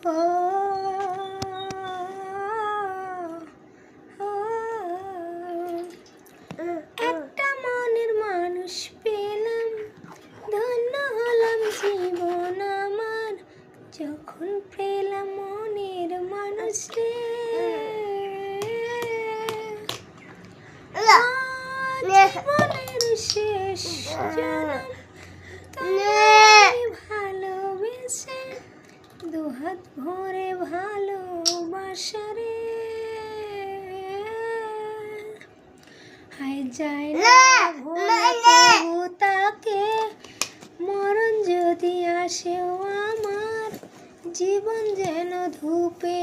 ও একটা মনের মানুষ পেলাম, ধন্য হলাম জীবন আমার, যখন পেলাম মনের মানুষ রে। জীবনের শেষ জনম তোমায় ভালোবেসে, দুহাত ভরে ভালোবাসা রে। হায় যায় না ভোলা তবু তাকে, মরণ যদি আসেও আমার, জীবন যেন ধূপে